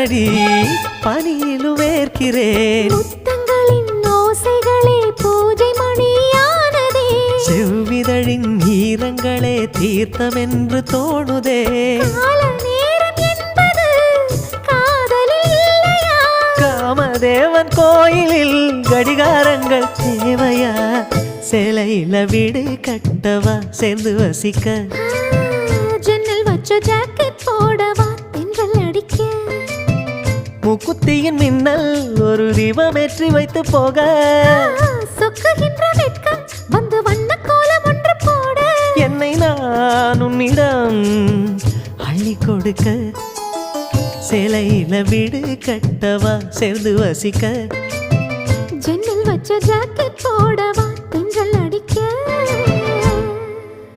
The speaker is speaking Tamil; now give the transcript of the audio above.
ஏனடி பனியிலும் வேர்க்கிறேன் முத்தங்களின் ஓசைகளே பூஜை மணியானதே செவ்விதழின் ஈரங்களே தீர்த்தமென்று தோணுதே கால நேரம் என்பது காதலில் இல்லையா காமதேவன் கோயிலில் கடிகாரங்கள் தேவையா சேலையில வீடு கட்டவா சேர்ந்து வசிக்க ஜன்னல் வச்ச ஜாக்கெட் போடவா தென்றல் அடிக்க முக்குத்தியின் மின்னல் ஒரு தீபமேற்றி வைத்து போக சொக்குகின்ற வெட்கம் வந்து வண்ண கோலம் ஒன்று போட என்னை நான் உன்னிடம் அள்ளி கொடுக்க சேலையில வீடு கட்டவா சேர்ந்து வசிக்க ஜன்னல் வச்ச ஜாக்கெட் போடவா